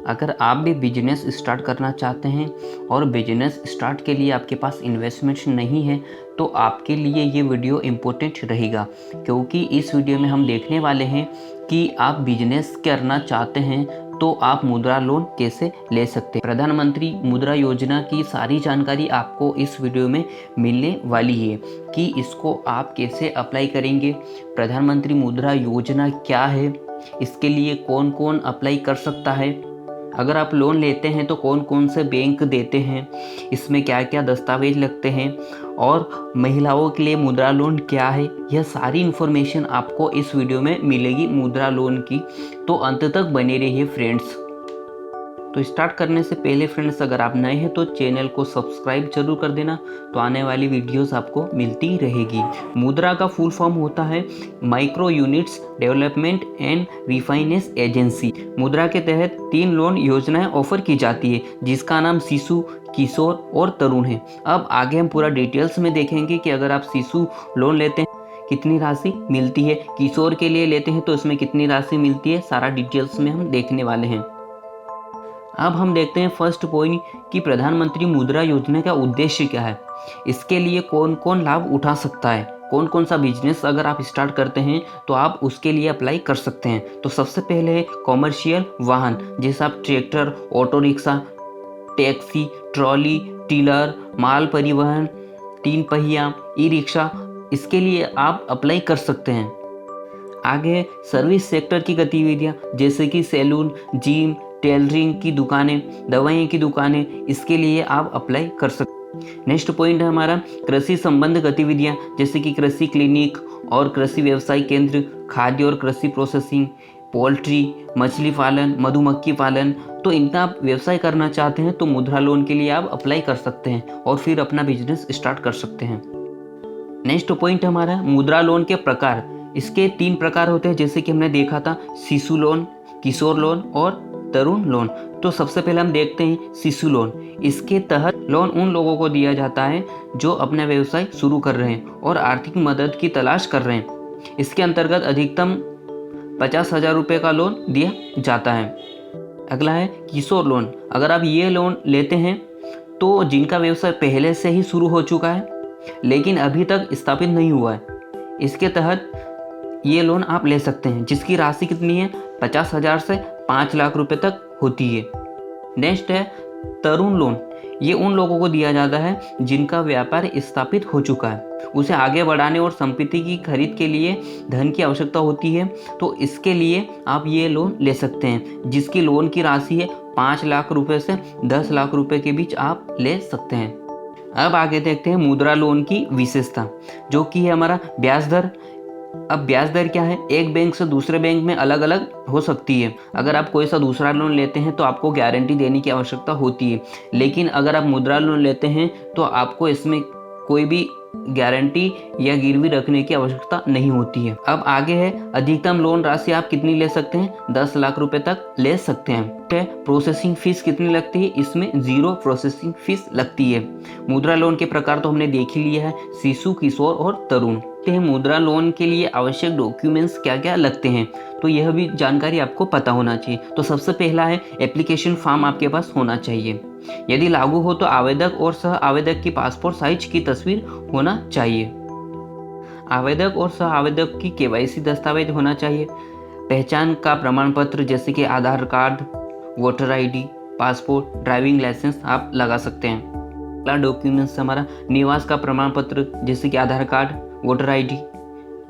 अगर आप भी बिजनेस स्टार्ट करना चाहते हैं और बिजनेस स्टार्ट के लिए आपके पास इन्वेस्टमेंट नहीं है तो आपके लिए ये वीडियो इम्पोर्टेंट रहेगा, क्योंकि इस वीडियो में हम देखने वाले हैं कि आप बिजनेस करना चाहते हैं तो आप मुद्रा लोन कैसे ले सकते हैं। प्रधानमंत्री मुद्रा योजना की सारी जानकारी आपको इस वीडियो में मिलने वाली है कि इसको आप कैसे अप्लाई करेंगे, प्रधानमंत्री मुद्रा योजना क्या है, इसके लिए कौन कौन अप्लाई कर सकता है, अगर आप लोन लेते हैं तो कौन कौन से बैंक देते हैं, इसमें क्या क्या दस्तावेज लगते हैं और महिलाओं के लिए मुद्रा लोन क्या है। यह सारी इन्फॉर्मेशन आपको इस वीडियो में मिलेगी मुद्रा लोन की, तो अंत तक बने रहिए फ्रेंड्स। तो स्टार्ट करने से पहले फ्रेंड्स, अगर आप नए हैं तो चैनल को सब्सक्राइब जरूर कर देना, तो आने वाली वीडियोस आपको मिलती रहेगी। मुद्रा का फुल फॉर्म होता है micro units development and refinance agency. मुद्रा के तहत 3 लोन योजनाएं ऑफर की जाती है, जिसका नाम शिशु, किशोर और तरुण है। अब आगे हम पूरा डिटेल्स में देखेंगे कि अगर आप शिशु लोन लेते हैं कितनी राशि मिलती है, किशोर के लिए लेते हैं तो इसमें कितनी राशि मिलती है, सारा डिटेल्स में हम देखने वाले हैं। अब हम देखते हैं फर्स्ट पॉइंट कि प्रधानमंत्री मुद्रा योजना का उद्देश्य क्या है, इसके लिए कौन कौन लाभ उठा सकता है, कौन कौन सा बिजनेस अगर आप स्टार्ट करते हैं तो आप उसके लिए अप्लाई कर सकते हैं। तो सबसे पहले है कॉमर्शियल वाहन, जैसे आप tractor, auto rickshaw, taxi, trolley, tiller, माल परिवहन, 3 पहिया, ई रिक्शा, इसके लिए आप अप्लाई कर सकते हैं। आगे सर्विस सेक्टर की गतिविधियाँ, जैसे कि सैलून, जिम, टेलरिंग की दुकानें, दवाइयों की दुकानें, इसके लिए आप अप्लाई कर सकते हैं। नेक्स्ट पॉइंट है हमारा कृषि संबंध गतिविधियां, जैसे कि कृषि क्लिनिक और कृषि व्यवसाय केंद्र, खाद्य और कृषि प्रोसेसिंग, पोल्ट्री, मछली पालन, मधुमक्खी पालन। तो इनका आप व्यवसाय करना चाहते हैं तो मुद्रा लोन के लिए आप अप्लाई कर सकते हैं और फिर अपना बिजनेस स्टार्ट कर सकते हैं। नेक्स्ट पॉइंट हमारा मुद्रा लोन के प्रकार। इसके 3 प्रकार होते हैं, जैसे कि हमने देखा था शिशु लोन, किशोर लोन और तरुण लोन। तो सबसे पहले हम देखते हैं शिशु लोन। इसके तहत लोन उन लोगों को दिया जाता है जो अपना व्यवसाय शुरू कर रहे हैं और आर्थिक मदद की तलाश कर रहे हैं। इसके अंतर्गत अधिकतम 50,000 रुपये का लोन दिया जाता है। अगला है किशोर लोन। अगर आप ये लोन लेते हैं तो जिनका व्यवसाय पहले से ही शुरू हो चुका है लेकिन अभी तक स्थापित नहीं हुआ है, इसके तहत ये लोन आप ले सकते हैं, जिसकी राशि कितनी है 50,000 से 5 लाख रुपए तक होती है। नेक्स्ट है तरुण लोन। ये उन लोगों को दिया जाता है जिनका व्यापार स्थापित हो चुका है, उसे आगे बढ़ाने और संपत्ति की खरीद के लिए धन की आवश्यकता होती है, तो इसके लिए आप ये लोन ले सकते हैं, जिसकी लोन की राशि है 5 लाख रुपए से 10 लाख रुपए के बीच आप ले सकते हैं। अब आगे देखते हैं मुद्रा लोन की विशेषता, जो कि है हमारा ब्याज दर। अब ब्याज दर क्या है, एक बैंक से दूसरे बैंक में अलग अलग हो सकती है। अगर आप कोई सा दूसरा लोन लेते हैं तो आपको गारंटी देने की आवश्यकता होती है, लेकिन अगर आप मुद्रा लोन लेते हैं तो आपको इसमें कोई भी गारंटी या गिरवी रखने की आवश्यकता नहीं होती है। अब आगे है अधिकतम लोन राशि आप कितनी ले सकते हैं, 10 लाख रुपए तक ले सकते हैं। प्रोसेसिंग फीस कितनी लगती है, इसमें 0 प्रोसेसिंग फीस लगती है। मुद्रा लोन के प्रकार तो हमने देख ही लिया है, शिशु, किशोर और तरुण। मुद्रा लोन के लिए आवश्यक डॉक्यूमेंट्स क्या क्या लगते हैं, तो यह भी जानकारी आपको पता होना चाहिए। तो सबसे पहला है एप्लीकेशन फॉर्म आपके पास होना चाहिए। यदि लागू हो तो आवेदक और सह आवेदक की पासपोर्ट साइज की तस्वीर होना चाहिए। आवेदक और सह आवेदक की केवाईसी दस्तावेज होना चाहिए। पहचान का प्रमाण पत्र, जैसे कि Aadhaar card, voter ID, passport, driving licence आप लगा सकते हैं। अगला डॉक्यूमेंट्स हमारा निवास का प्रमाण पत्र, जैसे कि Aadhaar card, voter ID,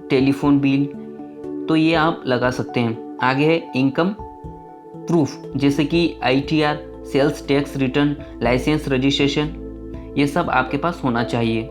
telephone bill, तो ये आप लगा सकते हैं। आगे है इनकम प्रूफ, जैसे कि ITR, sales tax return, license registration, ये सब आपके पास होना चाहिए।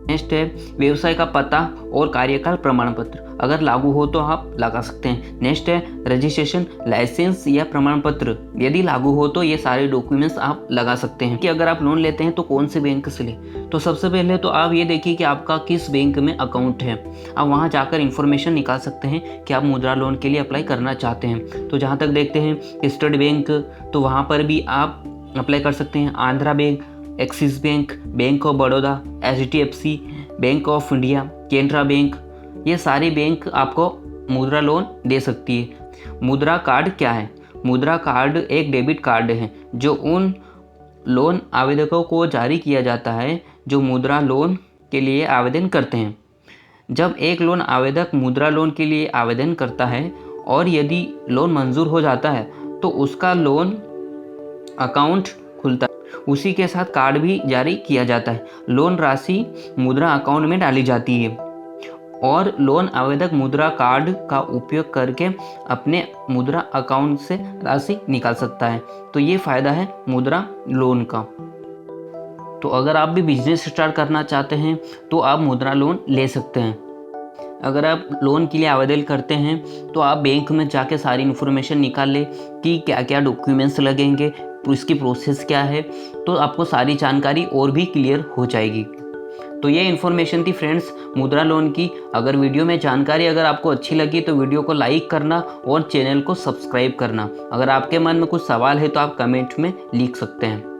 नेक्स्ट है व्यवसाय का पता और कार्यकाल प्रमाण पत्र, अगर लागू हो तो आप लगा सकते हैं। नेक्स्ट है रजिस्ट्रेशन, लाइसेंस या प्रमाण पत्र, यदि लागू हो तो ये सारे डॉक्यूमेंट्स आप लगा सकते हैं। कि अगर आप लोन लेते हैं तो कौन से बैंक से लें, तो सबसे पहले तो आप ये देखिए कि आपका किस बैंक में अकाउंट है। आप वहाँ जाकर इन्फॉर्मेशन निकाल सकते हैं कि आप मुद्रा लोन के लिए अप्लाई करना चाहते हैं। तो जहाँ तक देखते हैं स्टेट बैंक, तो वहाँ पर भी आप अप्लाई कर सकते हैं। Andhra bank, axis bank, bank of Baroda, HDFC, bank of India, Canara bank, ये सारे बैंक आपको मुद्रा लोन दे सकती है। मुद्रा कार्ड क्या है, मुद्रा कार्ड एक डेबिट कार्ड है जो उन लोन आवेदकों को जारी किया जाता है जो मुद्रा लोन के लिए आवेदन करते हैं। जब एक लोन आवेदक मुद्रा लोन के लिए आवेदन करता है और यदि लोन मंजूर हो जाता है तो उसका लोन अकाउंट खुलता है, उसी के साथ कार्ड भी जारी किया जाता है। लोन राशि मुद्रा अकाउंट में डाली जाती है और लोन आवेदक मुद्रा कार्ड का उपयोग करके अपने मुद्रा अकाउंट से राशि निकाल सकता है। तो ये फ़ायदा है मुद्रा लोन का। तो अगर आप भी बिजनेस स्टार्ट करना चाहते हैं तो आप मुद्रा लोन ले सकते हैं। अगर आप लोन के लिए आवेदन करते हैं तो आप बैंक में जाके सारी इन्फॉर्मेशन निकाल लें कि क्या क्या डॉक्यूमेंट्स लगेंगे, इसकी प्रोसेस क्या है, तो आपको सारी जानकारी और भी क्लियर हो जाएगी। तो ये इन्फॉर्मेशन थी फ्रेंड्स मुद्रा लोन की। अगर वीडियो में जानकारी अगर आपको अच्छी लगी तो वीडियो को लाइक करना और चैनल को सब्सक्राइब करना। अगर आपके मन में कुछ सवाल है तो आप कमेंट में लिख सकते हैं।